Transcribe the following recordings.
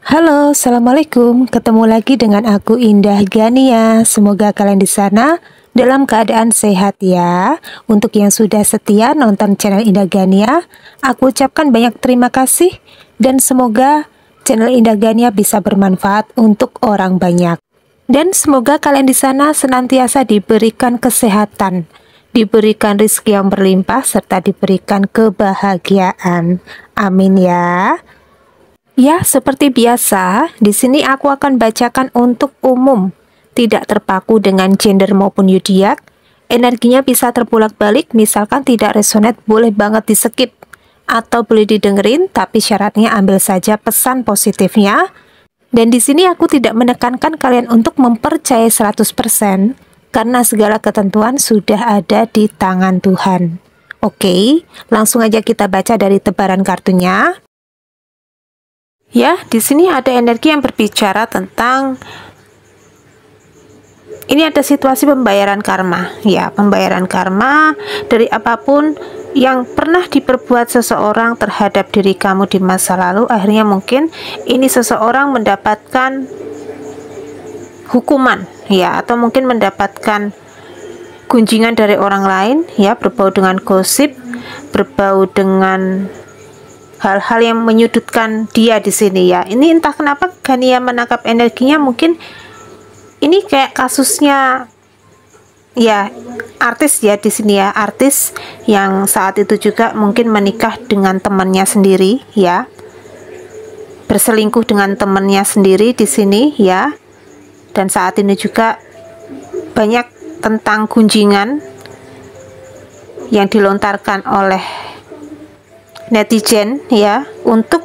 Halo, assalamualaikum. Ketemu lagi dengan aku Indah Gania. Semoga kalian di sana dalam keadaan sehat ya. Untuk yang sudah setia nonton channel Indah Gania, aku ucapkan banyak terima kasih dan semoga channel Indah Gania bisa bermanfaat untuk orang banyak. Dan semoga kalian di sana senantiasa diberikan kesehatan, diberikan rezeki yang berlimpah serta diberikan kebahagiaan. Amin ya. Ya, seperti biasa, di sini aku akan bacakan untuk umum, tidak terpaku dengan gender maupun zodiak. Energinya bisa terbolak-balik, misalkan tidak resonate boleh banget di-skip atau boleh didengerin, tapi syaratnya ambil saja pesan positifnya. Dan di sini aku tidak menekankan kalian untuk mempercayai 100% karena segala ketentuan sudah ada di tangan Tuhan. Oke, langsung aja kita baca dari tebaran kartunya. Ya, di sini ada energi yang berbicara tentang ini ada situasi pembayaran karma. Ya, pembayaran karma dari apapun yang pernah diperbuat seseorang terhadap diri kamu di masa lalu. Akhirnya mungkin ini seseorang mendapatkan hukuman, ya, atau mungkin mendapatkan gunjingan dari orang lain, ya, berbau dengan gosip, berbau dengan hal-hal yang menyudutkan dia di sini ya. Ini entah kenapa Gania menangkap energinya, mungkin ini kayak kasusnya ya artis ya di sini ya, artis yang saat itu juga mungkin menikah dengan temannya sendiri ya. Berselingkuh dengan temannya sendiri di sini ya. Dan saat ini juga banyak tentang gunjingan yang dilontarkan oleh netizen ya untuk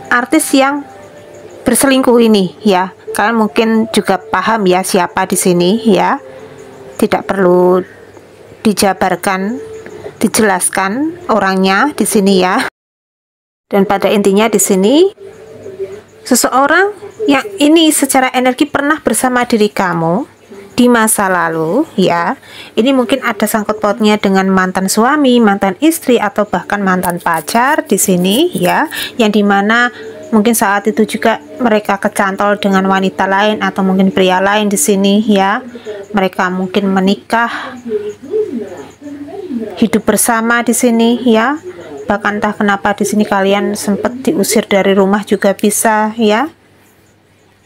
artis yang berselingkuh ini ya. Kalian mungkin juga paham ya siapa di sini ya. Tidak perlu dijabarkan, dijelaskan orangnya di sini ya. Dan pada intinya di sini seseorang yang ini secara energi pernah bersama diri kamu di masa lalu ya. Ini mungkin ada sangkut pautnya dengan mantan suami, mantan istri, atau bahkan mantan pacar di sini ya, yang dimana mungkin saat itu juga mereka kecantol dengan wanita lain atau mungkin pria lain di sini ya. Mereka mungkin menikah, hidup bersama di sini ya. Bahkan entah kenapa di sini kalian sempat diusir dari rumah juga bisa ya.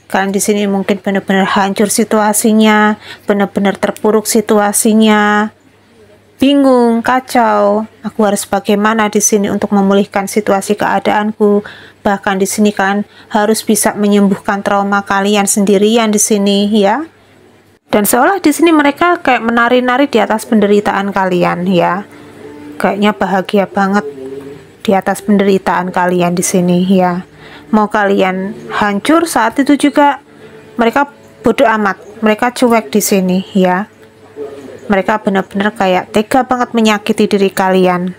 Kalian di sini mungkin benar-benar hancur situasinya, benar-benar terpuruk situasinya, bingung, kacau. Aku harus bagaimana di sini untuk memulihkan situasi keadaanku. Bahkan di sini kalian harus bisa menyembuhkan trauma kalian sendirian di sini ya. Dan seolah di sini mereka kayak menari-nari di atas penderitaan kalian ya. Kayaknya bahagia banget di atas penderitaan kalian di sini ya. Mau kalian hancur saat itu juga mereka bodoh amat, mereka cuek di sini ya. Mereka benar-benar kayak tega banget menyakiti diri kalian.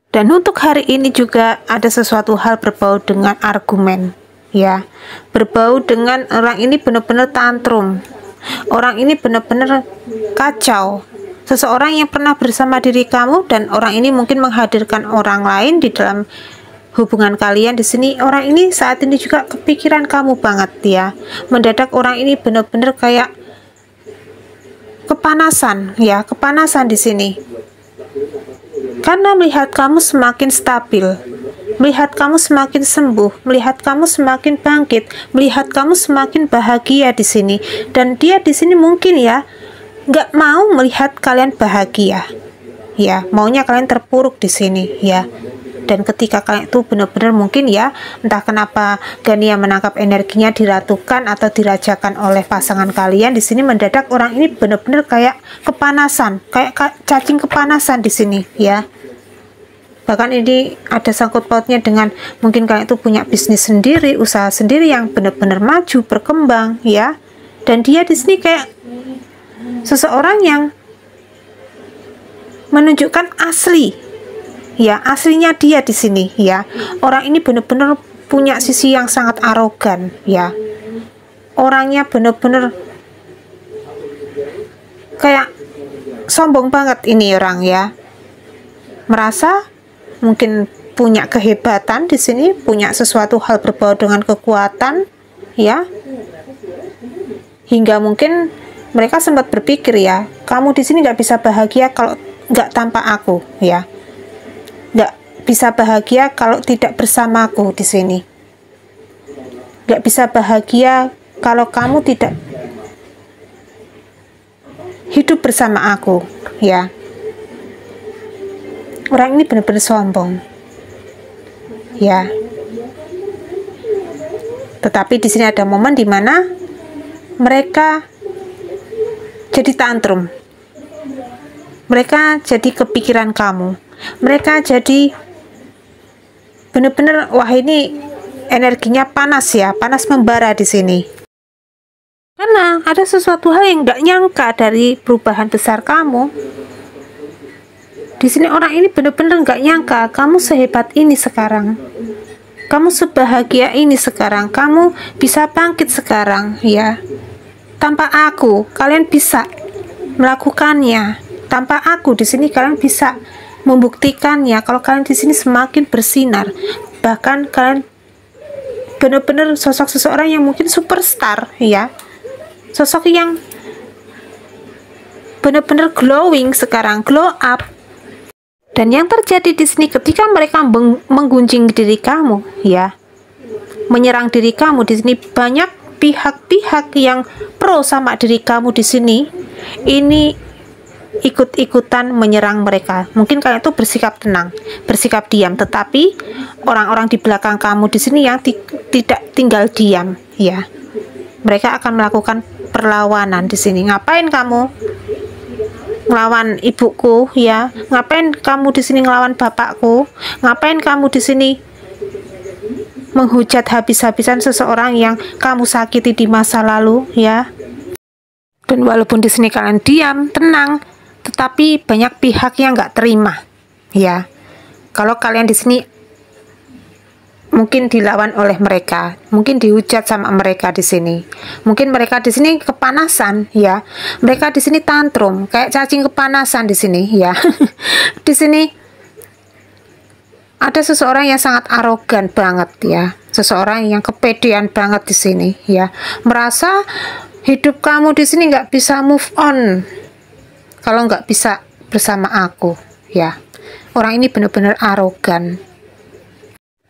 Dan untuk hari ini juga ada sesuatu hal berbau dengan argumen ya. Berbau dengan orang ini benar-benar tantrum. Orang ini benar-benar kacau. Seseorang yang pernah bersama diri kamu dan orang ini mungkin menghadirkan orang lain di dalam hubungan kalian di sini. Orang ini saat ini juga kepikiran kamu banget ya. Mendadak orang ini benar-benar kayak kepanasan ya, kepanasan di sini. Karena melihat kamu semakin stabil, melihat kamu semakin sembuh, melihat kamu semakin bangkit, melihat kamu semakin bahagia di sini. Dan dia di sini mungkin ya nggak mau melihat kalian bahagia ya, maunya kalian terpuruk di sini ya. Dan ketika kalian itu benar-benar mungkin ya, entah kenapa Gania menangkap energinya diratukan atau dirajakan oleh pasangan kalian di sini, mendadak orang ini benar-benar kayak kepanasan, kayak cacing kepanasan di sini ya. Bahkan ini ada sangkut pautnya dengan mungkin kalian itu punya bisnis sendiri, usaha sendiri yang benar-benar maju, berkembang ya. Dan dia di sini kayak seseorang yang menunjukkan asli ya, aslinya dia di sini ya. Orang ini benar-benar punya sisi yang sangat arogan ya. Orangnya benar-benar kayak sombong banget ini orang ya. Merasa mungkin punya kehebatan di sini, punya sesuatu hal berbau dengan kekuatan, ya. Hingga mungkin mereka sempat berpikir ya, kamu di sini nggak bisa bahagia kalau nggak tanpa aku, ya. Nggak bisa bahagia kalau tidak bersamaku di sini. Nggak bisa bahagia kalau kamu tidak hidup bersama aku, ya. Orang ini benar-benar sombong, ya. Tetapi di sini ada momen di mana mereka jadi tantrum, mereka jadi kepikiran kamu, mereka jadi benar-benar, wah ini energinya panas ya, panas membara di sini. Karena ada sesuatu hal yang nggak nyangka dari perubahan besar kamu. Di sini orang ini benar-benar nggak nyangka kamu sehebat ini sekarang, kamu sebahagia ini sekarang, kamu bisa bangkit sekarang, ya. Tanpa aku, kalian bisa melakukannya. Tanpa aku di sini kalian bisa membuktikannya. Kalau kalian di sini semakin bersinar, bahkan kalian benar-benar sosok seseorang yang mungkin superstar, ya. Sosok yang benar-benar glowing sekarang, glow up. Dan yang terjadi di sini ketika mereka menggunjing diri kamu, ya, menyerang diri kamu di sini, banyak pihak-pihak yang pro sama diri kamu di sini, ini ikut-ikutan menyerang mereka. Mungkin kalian itu bersikap tenang, bersikap diam, tetapi orang-orang di belakang kamu di sini yang tidak tinggal diam, ya, mereka akan melakukan perlawanan di sini. Ngapain kamu ngelawan ibuku, ya? Ngapain kamu di sini ngelawan bapakku? Ngapain kamu di sini menghujat habis-habisan seseorang yang kamu sakiti di masa lalu, ya? Dan walaupun di sini kalian diam, tenang, tetapi banyak pihak yang nggak terima, ya. Kalau kalian di sini mungkin dilawan oleh mereka, mungkin dihujat sama mereka di sini. Mungkin mereka di sini kepanasan, ya. Mereka di sini tantrum, kayak cacing kepanasan di sini, ya. Di sini ada seseorang yang sangat arogan banget, ya. Seseorang yang kepedean banget di sini, ya. Merasa hidup kamu di sini nggak bisa move on kalau nggak bisa bersama aku, ya. Orang ini benar-benar arogan.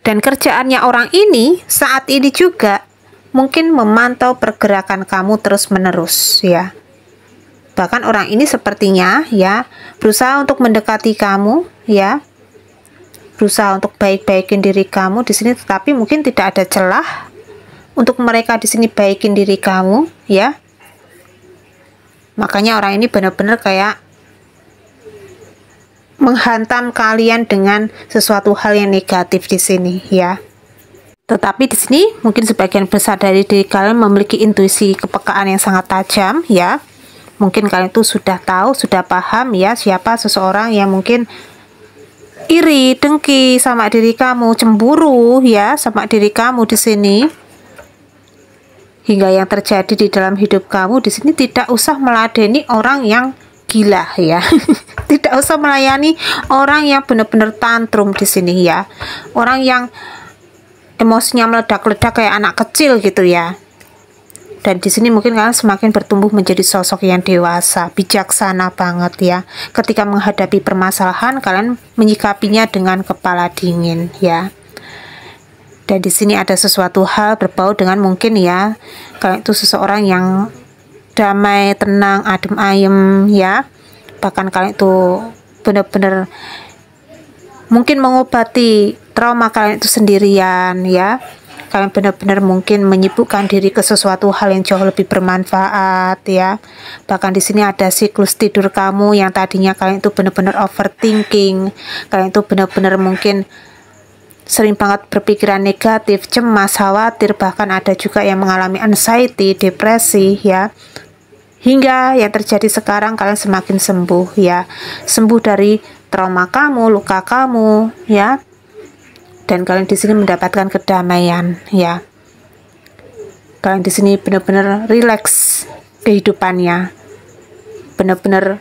Dan kerjaannya orang ini saat ini juga mungkin memantau pergerakan kamu terus-menerus, ya. Bahkan orang ini sepertinya, ya, berusaha untuk mendekati kamu, ya. Berusaha untuk baik-baikin diri kamu di sini, tetapi mungkin tidak ada celah untuk mereka di sini baikin diri kamu, ya. Makanya orang ini benar-benar kayak menghantam kalian dengan sesuatu hal yang negatif di sini, ya. Tetapi di sini mungkin sebagian besar dari diri kalian memiliki intuisi kepekaan yang sangat tajam, ya. Mungkin kalian itu sudah tahu, sudah paham, ya, siapa seseorang yang mungkin iri, dengki sama diri kamu, cemburu, ya, sama diri kamu di sini. Hingga yang terjadi di dalam hidup kamu di sini tidak usah meladeni orang yang gila, ya. Tidak usah melayani orang yang benar-benar tantrum di sini, ya. Orang yang emosinya meledak-ledak kayak anak kecil gitu, ya. Dan di sini mungkin kalian semakin bertumbuh menjadi sosok yang dewasa, bijaksana banget, ya. Ketika menghadapi permasalahan, kalian menyikapinya dengan kepala dingin, ya. Dan di sini ada sesuatu hal berbau dengan mungkin, ya, kalian itu seseorang yang damai, tenang, adem ayem, ya. Bahkan kalian itu benar-benar mungkin mengobati trauma kalian itu sendirian, ya. Kalian benar-benar mungkin menyibukkan diri ke sesuatu hal yang jauh lebih bermanfaat, ya. Bahkan di sini ada siklus tidur kamu yang tadinya kalian itu benar-benar overthinking, kalian itu benar-benar mungkin sering banget berpikiran negatif, cemas, khawatir, bahkan ada juga yang mengalami anxiety, depresi, ya. Hingga yang terjadi sekarang kalian semakin sembuh, ya. Sembuh dari trauma kamu, luka kamu, ya. Dan kalian di sini mendapatkan kedamaian, ya. Kalian di sini benar-benar rileks kehidupannya. Benar-benar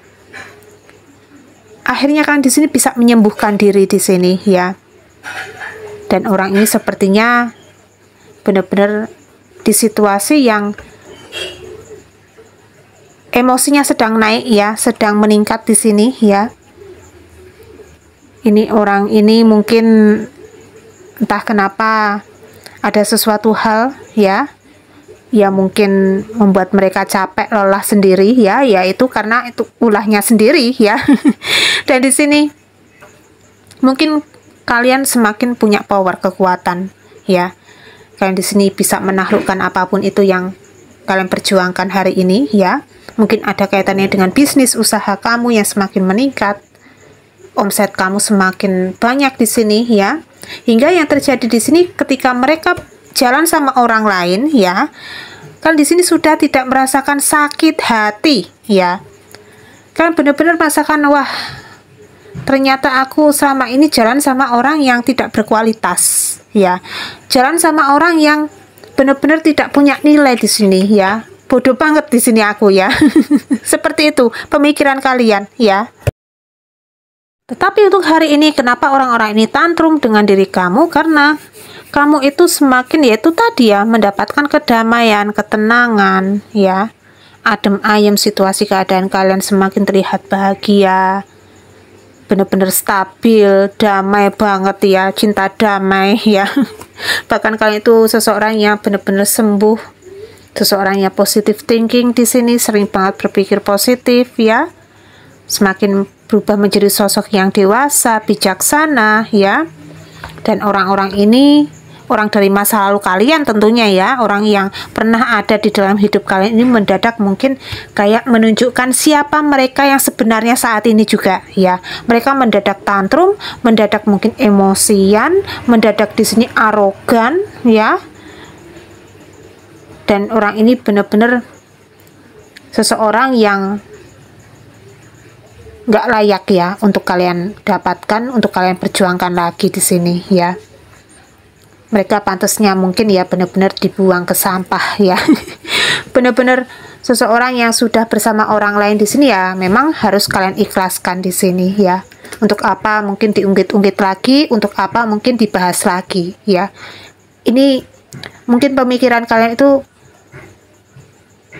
akhirnya kalian di sini bisa menyembuhkan diri di sini, ya. Dan orang ini sepertinya benar-benar di situasi yang emosinya sedang naik ya, sedang meningkat di sini ya. Ini orang ini mungkin entah kenapa ada sesuatu hal ya, ya mungkin membuat mereka capek, lelah sendiri ya, yaitu karena itu ulahnya sendiri ya. Dan di sini mungkin kalian semakin punya power, kekuatan ya. Kalian di sini bisa menaklukkan apapun itu yang kalian perjuangkan hari ini ya. Mungkin ada kaitannya dengan bisnis usaha kamu yang semakin meningkat, omset kamu semakin banyak di sini ya. Hingga yang terjadi di sini ketika mereka jalan sama orang lain ya, kan di sini sudah tidak merasakan sakit hati ya. Kan benar-benar merasakan, wah, ternyata aku selama ini jalan sama orang yang tidak berkualitas ya. Jalan sama orang yang benar-benar tidak punya nilai di sini ya. Bodoh banget di sini aku ya. Seperti itu pemikiran kalian ya. Tetapi untuk hari ini, kenapa orang-orang ini tantrum dengan diri kamu? Karena kamu itu semakin, yaitu tadi ya, mendapatkan kedamaian, ketenangan ya. Adem ayem situasi keadaan kalian semakin terlihat bahagia, benar-benar stabil, damai banget ya, cinta damai ya. Bahkan kalian itu seseorang yang benar-benar sembuh, seseorang yang positive thinking di sini, sering banget berpikir positif ya, semakin berubah menjadi sosok yang dewasa, bijaksana ya. Dan orang-orang ini orang dari masa lalu kalian tentunya ya, orang yang pernah ada di dalam hidup kalian ini mendadak mungkin kayak menunjukkan siapa mereka yang sebenarnya saat ini juga ya. Mereka mendadak tantrum, mendadak mungkin emosian, mendadak di sini arogan ya. Dan orang ini benar-benar seseorang yang nggak layak ya untuk kalian dapatkan, untuk kalian perjuangkan lagi di sini ya. Mereka pantasnya mungkin ya benar-benar dibuang ke sampah ya. Benar-benar seseorang yang sudah bersama orang lain di sini ya, memang harus kalian ikhlaskan di sini ya. Untuk apa mungkin diungkit-ungkit lagi, untuk apa mungkin dibahas lagi ya. Ini mungkin pemikiran kalian itu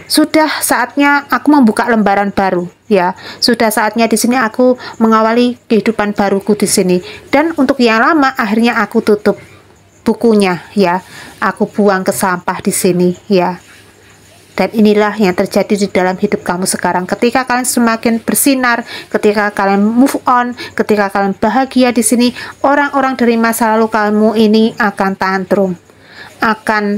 sudah saatnya aku membuka lembaran baru ya. Sudah saatnya di sini aku mengawali kehidupan baruku di sini. Dan untuk yang lama akhirnya aku tutup bukunya ya. Aku buang ke sampah di sini ya. Dan inilah yang terjadi di dalam hidup kamu sekarang. Ketika kalian semakin bersinar, ketika kalian move on, ketika kalian bahagia di sini, orang-orang dari masa lalu kamu ini akan tantrum, akan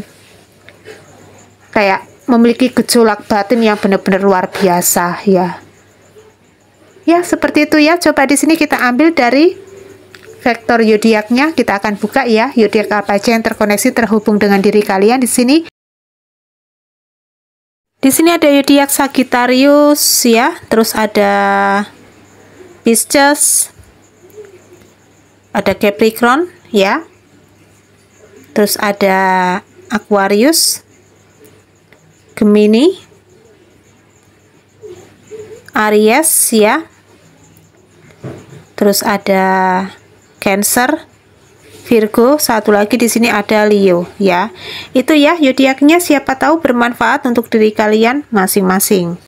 kayak memiliki gejolak batin yang benar-benar luar biasa ya. Ya, seperti itu ya. Coba di sini kita ambil dari vektor zodiaknya, kita akan buka ya. Zodiak apa aja yang terkoneksi terhubung dengan diri kalian di sini. Di sini ada zodiak Sagittarius ya, terus ada Pisces, ada Capricorn ya. Terus ada Aquarius, Gemini, Aries ya. Terus ada Cancer, Virgo, satu lagi di sini ada Leo ya. Itu ya zodiaknya, siapa tahu bermanfaat untuk diri kalian masing-masing.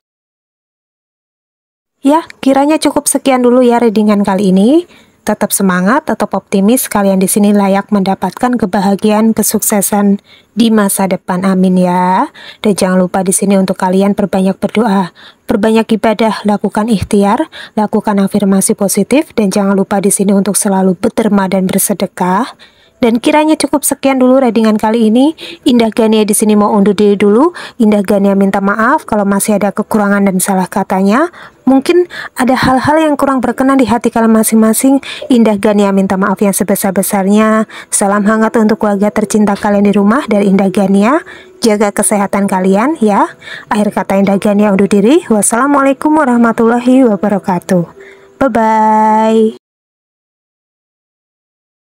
Ya, kiranya cukup sekian dulu ya readingan kali ini. Tetap semangat, tetap optimis, kalian di sini layak mendapatkan kebahagiaan, kesuksesan di masa depan. Amin ya. Dan jangan lupa di sini untuk kalian perbanyak berdoa, perbanyak ibadah, lakukan ikhtiar, lakukan afirmasi positif, dan jangan lupa di sini untuk selalu berderma dan bersedekah. Dan kiranya cukup sekian dulu readingan kali ini. Indah Gania di sini mau undur diri dulu. Indah Gania minta maaf kalau masih ada kekurangan dan salah katanya. Mungkin ada hal-hal yang kurang berkenan di hati kalian masing-masing. Indah Gania minta maaf yang sebesar-besarnya. Salam hangat untuk keluarga tercinta kalian di rumah dari Indah Gania. Jaga kesehatan kalian ya. Akhir kata Indah Gania undur diri. Wassalamualaikum warahmatullahi wabarakatuh. Bye-bye.